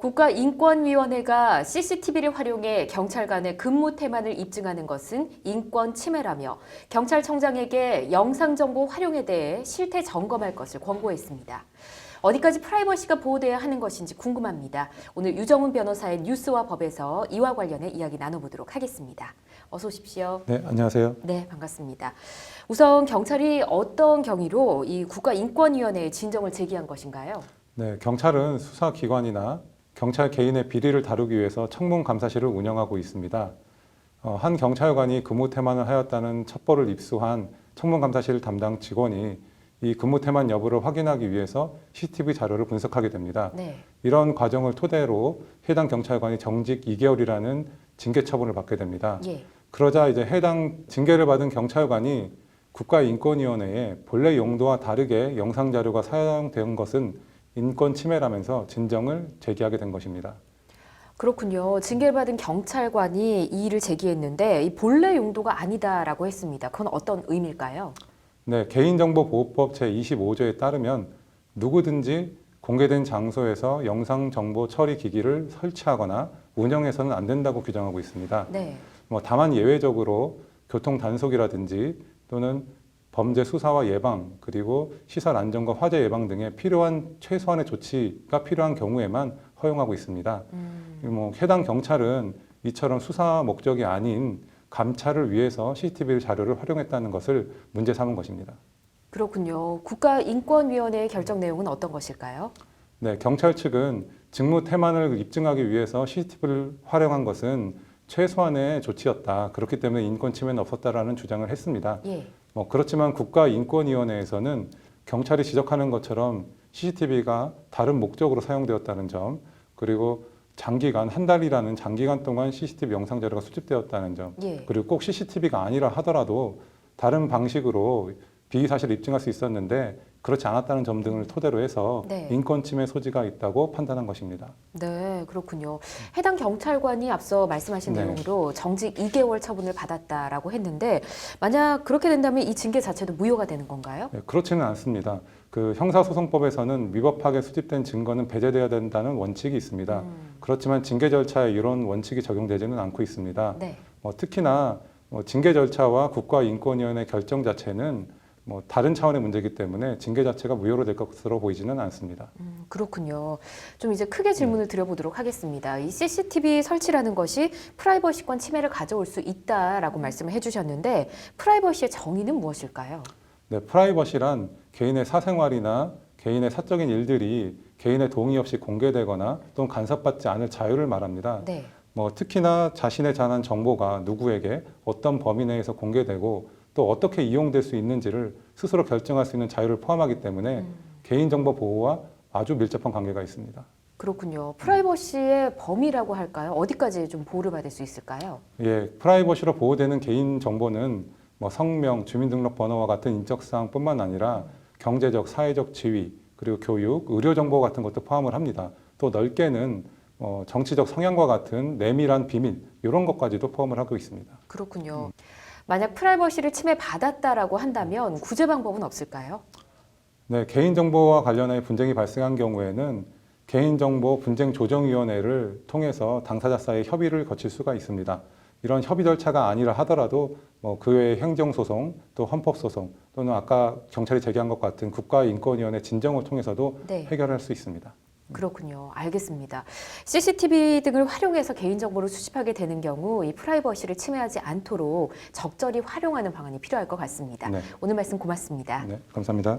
국가인권위원회가 CCTV를 활용해 경찰관의 근무 태만을 입증하는 것은 인권 침해라며 경찰청장에게 영상정보 활용에 대해 실태 점검할 것을 권고했습니다. 어디까지 프라이버시가 보호돼야 하는 것인지 궁금합니다. 오늘 유정훈 변호사의 뉴스와 법에서 이와 관련해 이야기 나눠보도록 하겠습니다. 어서 오십시오. 네, 안녕하세요. 네, 반갑습니다. 우선 경찰이 어떤 경위로 이 국가인권위원회에 진정을 제기한 것인가요? 네, 경찰은 수사기관이나 경찰 개인의 비리를 다루기 위해서 청문감사실을 운영하고 있습니다. 한 경찰관이 근무 태만을 하였다는 첩보를 입수한 청문감사실 담당 직원이 이 근무 태만 여부를 확인하기 위해서 CCTV 자료를 분석하게 됩니다. 네. 이런 과정을 토대로 해당 경찰관이 정직 2개월이라는 징계 처분을 받게 됩니다. 예. 그러자 이제 해당 징계를 받은 경찰관이 국가인권위원회에 본래 용도와 다르게 영상 자료가 사용된 것은 인권 침해라면서 진정을 제기하게 된 것입니다. 그렇군요. 징계를 받은 경찰관이 이의를 제기했는데 이 본래 용도가 아니다라고 했습니다. 그건 어떤 의미일까요? 네, 개인정보보호법 제25조에 따르면 누구든지 공개된 장소에서 영상정보 처리 기기를 설치하거나 운영해서는 안 된다고 규정하고 있습니다. 네. 다만 예외적으로 교통 단속이라든지 또는 범죄 수사와 예방, 그리고 시설 안전과 화재 예방 등에 필요한 최소한의 조치가 필요한 경우에만 허용하고 있습니다. 해당 경찰은 이처럼 수사 목적이 아닌 감찰을 위해서 CCTV 자료를 활용했다는 것을 문제 삼은 것입니다. 그렇군요. 국가인권위원회의 결정 내용은 어떤 것일까요? 네, 경찰 측은 직무 태만을 입증하기 위해서 CCTV를 활용한 것은 최소한의 조치였다. 그렇기 때문에 인권 침해는 없었다라는 주장을 했습니다. 예. 그렇지만 국가인권위원회에서는 경찰이 지적하는 것처럼 CCTV가 다른 목적으로 사용되었다는 점, 그리고 장기간, 한 달이라는 장기간 동안 CCTV 영상 자료가 수집되었다는 점, 예. 그리고 꼭 CCTV가 아니라 하더라도 다른 방식으로 비의 사실을 입증할 수 있었는데 그렇지 않았다는 점 등을 토대로 해서 네. 인권 침해 소지가 있다고 판단한 것입니다. 네, 그렇군요. 해당 경찰관이 앞서 말씀하신 네. 내용으로 정직 2개월 처분을 받았다라고 했는데 만약 그렇게 된다면 이 징계 자체도 무효가 되는 건가요? 네, 그렇지는 않습니다. 그 형사소송법에서는 위법하게 수집된 증거는 배제되어야 된다는 원칙이 있습니다. 그렇지만 징계 절차에 이런 원칙이 적용되지는 않고 있습니다. 네. 특히나 징계 절차와 국가인권위원회 결정 자체는 다른 차원의 문제이기 때문에 징계 자체가 무효로 될 것으로 보이지는 않습니다. 그렇군요. 좀 이제 크게 질문을 드려보도록 하겠습니다. 이 CCTV 설치라는 것이 프라이버시권 침해를 가져올 수 있다라고 말씀을 해주셨는데 프라이버시의 정의는 무엇일까요? 네, 프라이버시란 개인의 사생활이나 개인의 사적인 일들이 개인의 동의 없이 공개되거나 또는 간섭받지 않을 자유를 말합니다. 네. 특히나 자신에 관한 정보가 누구에게 어떤 범위 내에서 공개되고 또 어떻게 이용될 수 있는지를 스스로 결정할 수 있는 자유를 포함하기 때문에 개인정보 보호와 아주 밀접한 관계가 있습니다. 그렇군요. 프라이버시의 범위라고 할까요? 어디까지 좀 보호를 받을 수 있을까요? 예, 프라이버시로 보호되는 개인정보는 성명, 주민등록번호와 같은 인적사항뿐만 아니라 경제적, 사회적 지위, 그리고 교육, 의료정보 같은 것도 포함을 합니다. 또 넓게는 정치적 성향과 같은 내밀한 비밀, 이런 것까지도 포함을 하고 있습니다. 그렇군요. 만약 프라이버시를 침해받았다라고 한다면 구제 방법은 없을까요? 네, 개인정보와 관련해 분쟁이 발생한 경우에는 개인정보 분쟁조정위원회를 통해서 당사자 사이 협의를 거칠 수가 있습니다. 이런 협의 절차가 아니라 하더라도 그 외의 행정소송, 또 헌법소송, 또는 아까 경찰이 제기한 것 같은 국가인권위원회 진정을 통해서도 네. 해결할 수 있습니다. 그렇군요. 알겠습니다. CCTV 등을 활용해서 개인정보를 수집하게 되는 경우 이 프라이버시를 침해하지 않도록 적절히 활용하는 방안이 필요할 것 같습니다. 네. 오늘 말씀 고맙습니다. 네, 감사합니다.